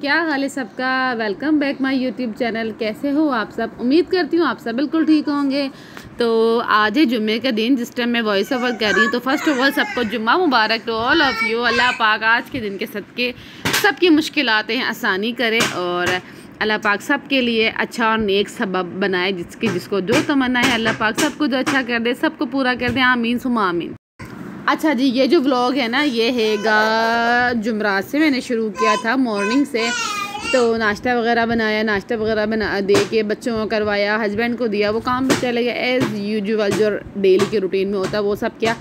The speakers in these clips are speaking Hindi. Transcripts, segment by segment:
क्या हाल है सबका। Welcome back my YouTube channel. कैसे हो आप सब? उम्मीद करती हूँ आप सब बिल्कुल ठीक होंगे। तो आज है जुम्मे का दिन जिस टाइम मैं वॉइस ओवर कर रही हूँ। तो फर्स्ट ऑफ ऑल सबको जुम्मा मुबारक टू ऑल ऑफ़ यू। अल्लाह पाक आज के दिन के सदके सबकी मुश्किलातें आसानी करे और अल्लाह पाक सबके लिए अच्छा और नेक सबब बनाए। जिसको जो तमन्ना है अल्लाह पाक सबको जो अच्छा कर दे, सबको पूरा कर दे। आमीन सुमा आमीन। अच्छा जी, ये जो व्लॉग है ना ये हैगा जुमरात से मैंने शुरू किया था, मॉर्निंग से। तो नाश्ता वगैरह बनाया, नाश्ता वगैरह बना दे के बच्चों को करवाया, हस्बैंड को दिया, वो काम पे चले गए एज़ यूजुअल जो डेली के रूटीन में होता है वो सब किया।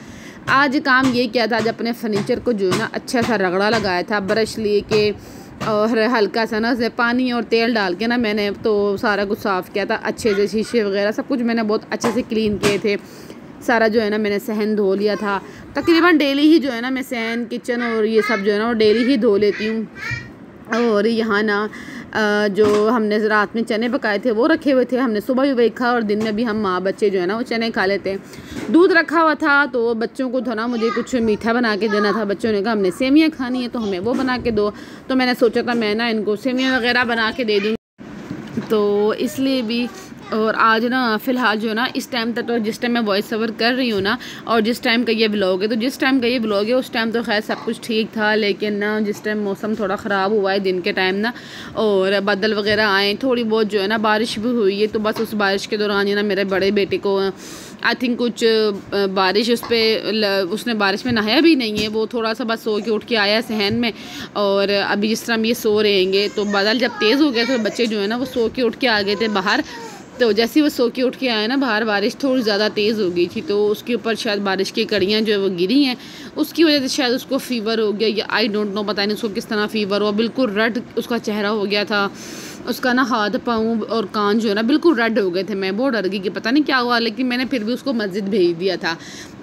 आज काम ये किया था, आज अपने फर्नीचर को जो है ना अच्छा सा रगड़ा लगाया था, ब्रश लेके और हल्का सा ना से पानी और तेल डाल के ना मैंने तो सारा कुछ साफ़ किया था अच्छे से। शीशे वगैरह सब कुछ मैंने बहुत अच्छे से क्लीन किए थे। सारा जो है ना मैंने सहन धो लिया था। तकरीबन डेली ही जो है ना मैं सहन, किचन और ये सब जो है ना वो डेली ही धो लेती हूँ। और यहाँ ना जो हमने रात में चने पकाए थे वो रखे हुए थे, हमने सुबह भी वही खा और दिन में भी हम माँ बच्चे जो है ना वो चने खा लेते हैं। दूध रखा हुआ था तो बच्चों को था ना मुझे कुछ मीठा बना के देना था। बच्चों ने कहा हमने सेमियाँ खानी है तो हमें वो बना के दो। तो मैंने सोचा था मैं ना इनको सेमियाँ वगैरह बना के दे दूँ, तो इसलिए भी। और आज ना फ़िलहाल जो है ना इस टाइम तक तो जिस टाइम मैं वॉइस ओवर कर रही हूँ ना और जिस टाइम का ये व्लॉग है, तो जिस टाइम का ये व्लॉग है उस टाइम तो खैर सब कुछ ठीक था। लेकिन ना जिस टाइम मौसम थोड़ा ख़राब हुआ है दिन के टाइम ना और बादल वगैरह आए, थोड़ी बहुत जो है ना बारिश भी हुई है। तो बस उस बारिश के दौरान ही ना मेरे बड़े बेटे को आई थिंक कुछ बारिश उसने बारिश में नहाया भी नहीं है। वो थोड़ा सा बस सो के उठ के आया सहन में। और अभी जिस तरह ये सो रहेंगे तो बादल जब तेज़ हो गए तो बच्चे जो है ना वो सो के उठ के आ गए थे बाहर। तो जैसे ही वो सो के उठ के आए ना बाहर, बारिश थोड़ी ज़्यादा तेज़ हो गई थी तो उसके ऊपर शायद बारिश की कड़ियाँ जो है वो गिरी हैं, उसकी वजह से शायद उसको फ़ीवर हो गया या आई डोंट नो, पता नहीं उसको किस तरह फ़ीवर हुआ। बिल्कुल रेड उसका चेहरा हो गया था, उसका ना हाथ पाँव और कान जो है ना बिल्कुल रेड हो गए थे। मैं बहुत डर गई कि पता नहीं क्या हुआ, लेकिन मैंने फिर भी उसको मस्जिद भेज दिया था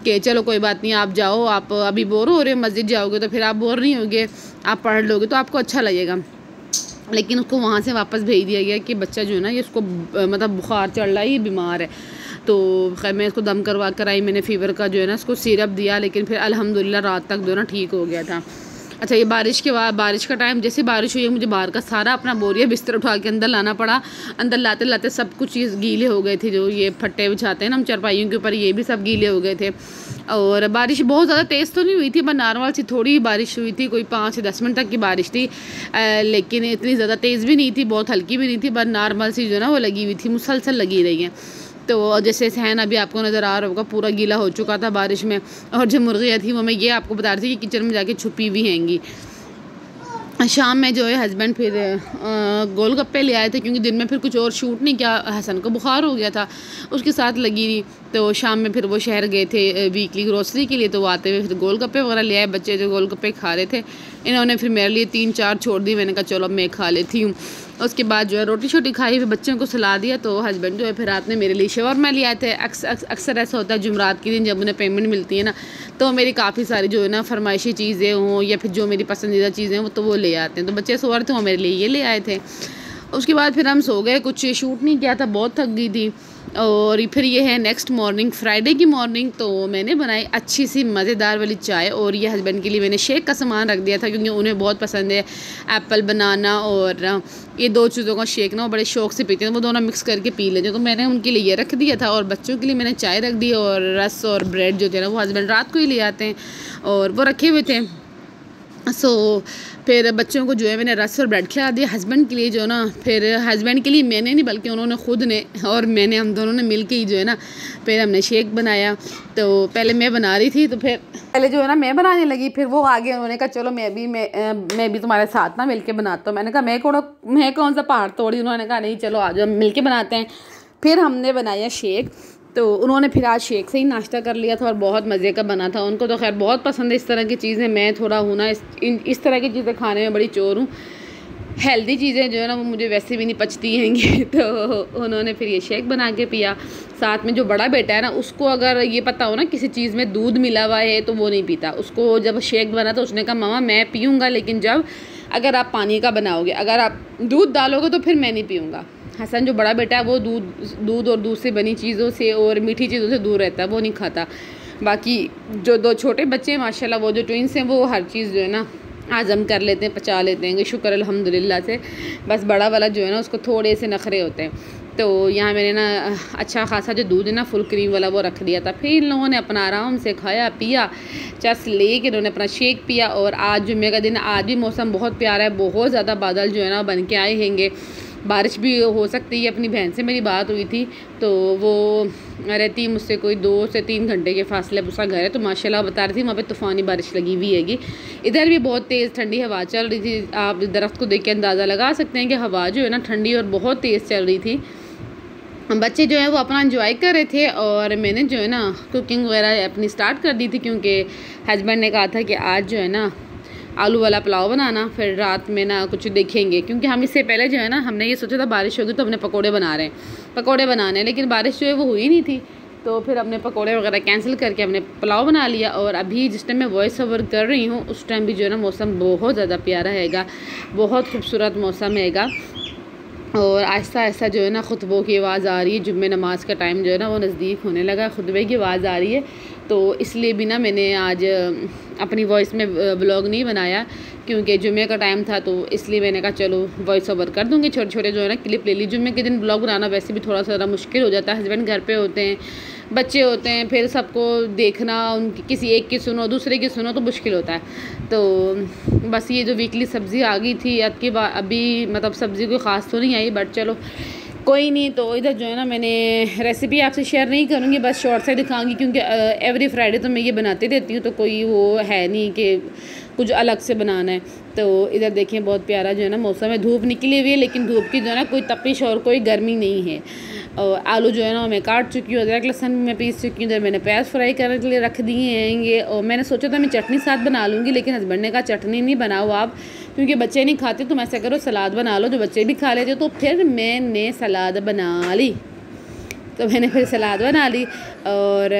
कि चलो कोई बात नहीं, आप जाओ, आप अभी बोर हो रहे हो, मस्जिद जाओगे तो फिर आप बोर नहीं होगे, आप पढ़ लोगे तो आपको अच्छा लगेगा। लेकिन उसको वहाँ से वापस भेज दिया गया कि बच्चा जो है ना ये उसको मतलब बुखार चढ़ रहा है, ये बीमार है। तो खैर मैं इसको दम करवा कर आई, मैंने फ़ीवर का जो है ना इसको सिरप दिया, लेकिन फिर अल्हम्दुलिल्लाह रात तक जो है ना ठीक हो गया था। अच्छा, ये बारिश के बाद, बारिश का टाइम जैसे बारिश हुई है मुझे बाहर का सारा अपना बोरिया बिस्तर उठा के अंदर लाना पड़ा। अंदर लाते लाते सब कुछ चीज़ गीले हो गए थे, जो ये फट्टे बिछाते हैं ना हम चारपाइयों के ऊपर, ये भी सब गीले हो गए थे। और बारिश बहुत ज़्यादा तेज़ तो नहीं हुई थी, पर नॉर्मल सी थोड़ी बारिश हुई थी, कोई 5 से 10 मिनट तक की बारिश थी। लेकिन इतनी ज़्यादा तेज़ भी नहीं थी, बहुत हल्की भी नहीं थी, पर नॉर्मल सी जो है ना वो लगी हुई थी, मुसलसल लगी रही है। तो जैसे सहन अभी आपको नज़र आ रहा होगा पूरा गीला हो चुका था बारिश में। और जो मुर्गियाँ थी वो मैं ये आपको बता रही थी कि किचन में जाके छुपी हुई हैंगी। शाम में जो है हस्बैंड फिर गोलगप्पे ले आए थे, क्योंकि दिन में फिर कुछ और शूट नहीं किया, हसन को बुखार हो गया था, उसके साथ लगी थी। तो शाम में फिर वो शहर गए थे वीकली ग्रोसरी के लिए, तो वो आते हुए फिर गोलगप्पे वगैरह ले आए। बच्चे जो गोलगप्पे खा रहे थे, इन्होंने फिर मेरे लिए 3-4 छोड़ दी। मैंने कहा चलो अब मैं खा लेती हूँ। उसके बाद जो है रोटी छोटी खाई, फिर बच्चों को सला दिया। तो हस्बैंड जो है फिर रात में मेरे लिए शवरमा ले आए थे। अक्सर ऐसा होता है जुमरात के दिन जब उन्हें पेमेंट मिलती है ना, तो मेरी काफ़ी सारी जो है ना फरमाइशी चीज़ें हों या फिर जो मेरी पसंदीदा चीज़ें हों तो वो ले आते हैं। तो बच्चे सो रहे थे, वो मेरे लिए ये ले आए थे। उसके बाद फिर हम सो गए, कुछ शूट नहीं किया था, बहुत थक गई थी। और फिर ये है नेक्स्ट मॉर्निंग, फ्राइडे की मॉर्निंग। तो मैंने बनाई अच्छी सी मज़ेदार वाली चाय, और ये हस्बैंड के लिए मैंने शेक का सामान रख दिया था, क्योंकि उन्हें बहुत पसंद है एप्पल बनाना और ये 2 चीज़ों का शेक ना वो बड़े शौक से पीते हैं, वो दोनों मिक्स करके पी लेते हैं। तो मैंने उनके लिए ये रख दिया था और बच्चों के लिए मैंने चाय रख दी। और रस और ब्रेड जो थे ना वो हस्बैंड रात को ही ले आते हैं और वो रखे हुए थे। फिर बच्चों को जो है मैंने रस और ब्रेड खिला दिया। हस्बैंड के लिए जो ना, फिर हस्बैंड के लिए मैंने नहीं बल्कि उन्होंने ख़ुद ने और मैंने, हम दोनों ने मिल के ही जो है ना फिर हमने शेक बनाया। तो पहले मैं बना रही थी, तो फिर पहले जो है ना मैं बनाने लगी, फिर वो आगे उन्होंने कहा चलो मैं भी तुम्हारे साथ ना मिल के बनाता हूँ। मैंने कहा मैं कौन सा पहाड़ तोड़ी। उन्होंने कहा नहीं चलो आ जाओ मिल के बनाते हैं। फिर हमने बनाया शेक। तो उन्होंने फिर आज शेक से ही नाश्ता कर लिया था और बहुत मज़े का बना था। उनको तो खैर बहुत पसंद है इस तरह की चीज़ें। मैं थोड़ा हूँ ना इस तरह की चीज़ें खाने में बड़ी चोर हूँ। हेल्दी चीज़ें जो है ना वो मुझे वैसे भी नहीं पचती हैंगी। तो उन्होंने फिर ये शेक बना के पिया। साथ में जो बड़ा बेटा है ना, उसको अगर ये पता हो ना किसी चीज़ में दूध मिला हुआ है तो वो नहीं पीता। उसको जब शेक बना तो उसने कहा मामा मैं पीऊँगा, लेकिन अगर आप पानी का बनाओगे, अगर आप दूध डालोगे तो फिर मैं नहीं पीऊँगा। हसन जो बड़ा बेटा है वो दूध और दूध से बनी चीज़ों से और मीठी चीज़ों से दूर रहता है, वो नहीं खाता। बाकी जो 2 छोटे बच्चे हैं माशाल्लाह, वो जो ट्विंस हैं वो हर चीज़ जो है ना हज़म कर लेते हैं, पचा लेते हैं, शुक्र अल्हम्दुलिल्लाह से। बस बड़ा वाला जो है ना उसको थोड़े से नखरे होते हैं। तो यहाँ मैंने ना अच्छा खासा जो दूध है ना फुल क्रीम वाला वो रख दिया था। फिर इन लोगों ने अपना आराम से खाया पिया, चस ले के इन्होंने अपना शेक पिया। और आज जुम्मे का दिन, आज भी मौसम बहुत प्यारा है, बहुत ज़्यादा बादल जो है ना बन के आए हैंगे, बारिश भी हो सकती है। अपनी बहन से मेरी बात हुई थी तो वो रहती मुझसे कोई 2 से 3 घंटे के फासले पर उसका घर है, तो माशाल्लाह बता रही थी वहाँ पे तूफ़ानी बारिश लगी हुई हैगी। इधर भी बहुत तेज़ ठंडी हवा चल रही थी। आप दरख्त को देख के अंदाज़ा लगा सकते हैं कि हवा जो है ना ठंडी और बहुत तेज़ चल रही थी। बच्चे जो है वो अपना एंजॉय कर रहे थे और मैंने जो है ना कुकिंग वगैरह अपनी स्टार्ट कर दी थी, क्योंकि हस्बैंड ने कहा था कि आज जो है ना आलू वाला पुलाव बनाना, फिर रात में ना कुछ देखेंगे। क्योंकि हम इससे पहले जो है ना हमने ये सोचा था बारिश होगी तो हमने पकोड़े बनाने, लेकिन बारिश जो है वो हुई नहीं थी। तो फिर हमने पकोड़े वगैरह कैंसिल करके हमने पुलाव बना लिया। और अभी जिस टाइम मैं वॉइस ओवर कर रही हूँ उस टाइम भी जो है ना मौसम बहुत ज़्यादा प्यारा हैगा, बहुत खूबसूरत मौसम हैगा। और आहिस्ता आहिस्ता जो है ना खुतबों की आवाज़ आ रही है। जुम्मे नमाज का टाइम जो है ना वो नज़दीक होने लगा, खुतबे की आवाज़ आ रही है। तो इसलिए भी ना मैंने आज अपनी वॉइस में व्लॉग नहीं बनाया, क्योंकि जुम्मे का टाइम था, तो इसलिए मैंने कहा चलो वॉइस ओवर कर दूँगी, छोटे छोटे जो है ना क्लिप ले ली। जुम्मे के दिन व्लॉग बनाना वैसे भी थोड़ा सा ज़्यादा मुश्किल हो जाता है, हस्बैंड घर पे होते हैं, बच्चे होते हैं, फिर सबको देखना, उनकी किसी एक की सुनो दूसरे की सुनो तो मुश्किल होता है। तो बस ये जो वीकली सब्ज़ी आ गई थी अबकी बार, अभी मतलब सब्ज़ी कोई ख़ास तो नहीं आई, बट चलो कोई नहीं। तो इधर जो है ना मैंने रेसिपी आपसे शेयर नहीं करूँगी, बस शॉर्ट से दिखाऊंगी, क्योंकि एवरी फ्राइडे तो मैं ये बनाती रहती हूँ, तो कोई वो है नहीं कि कुछ अलग से बनाना है। तो इधर देखिए बहुत प्यारा जो है ना मौसम है, धूप निकली हुई है, लेकिन धूप की जो है ना कोई तपिश और कोई गर्मी नहीं है। और आलू जो है ना मैं काट चुकी हूँ, अदरक लहसुन मैं पीस चुकी हूँ। इधर मैंने प्याज फ्राई करने के लिए रख दिए हैंगे। और मैंने सोचा था मैं चटनी साथ बना लूँगी, लेकिन हस्बैंड ने कहा चटनी नहीं बनाओ आप, क्योंकि बच्चे नहीं खाते, तुम ऐसा करो सलाद बना लो जो बच्चे भी खा लेते। तो फिर मैंने सलाद बना ली, तो मैंने फिर सलाद बना ली। और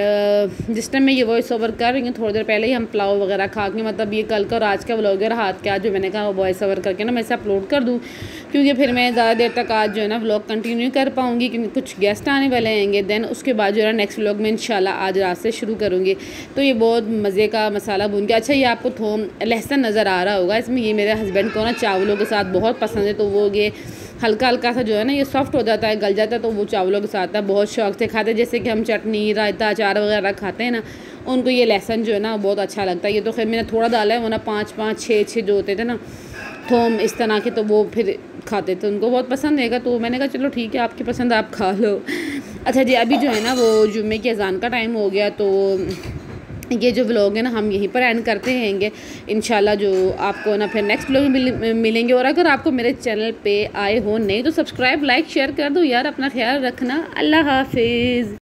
जिस टाइम मैं ये वॉइस ओवर कर रही हूँ थोड़ी देर पहले ही हम पुलाव वगैरह खा के, मतलब ये कल का और आज का व्लॉग है, हाथ के आज जो मैंने कहा वो वॉइस ओवर करके ना मैं इसे अपलोड कर दूँ, क्योंकि फिर मैं ज़्यादा देर तक आज जो है ना व्लॉग कंटिन्यू कर पाऊँगी, क्योंकि कुछ गेस्ट आने वाले आएंगे। देन उसके बाद जो है ना नेक्स्ट व्लॉग में इंशाल्लाह आज रात से शुरू करूँगी। तो ये बहुत मज़े का मसाला भून के, अच्छा ये आपको थोम लहसुन नज़र आ रहा होगा इसमें, ये मेरे हस्बैंड को ना चावलों के साथ बहुत पसंद है, तो वो ये हल्का हल्का सा जो है ना ये सॉफ्ट हो जाता है, गल जाता है, तो वो चावलों के साथ है बहुत शौक से खाते हैं। जैसे कि हम चटनी रायता अचार वगैरह खाते हैं ना, उनको ये लहसुन जो है ना बहुत अच्छा लगता है। ये तो खैर मैंने थोड़ा डाला है, वो ना 5-5 6 जो होते थे ना थोम इस तरह के, तो वो फिर खाते थे, उनको बहुत पसंद है। तो मैंने कहा चलो ठीक है आपकी पसंद आप खा लो। अच्छा जी, अभी जो है ना वो जुम्मे की अजान का टाइम हो गया, तो ये जो व्लॉग है ना हम यहीं पर एंड करते हैंगे इंशाल्लाह। जो आपको ना फिर नेक्स्ट व्लॉग में मिलेंगे। और अगर आपको मेरे चैनल पे आए हो नहीं तो सब्सक्राइब लाइक शेयर कर दो यार। अपना ख्याल रखना, अल्लाह हाफिज़।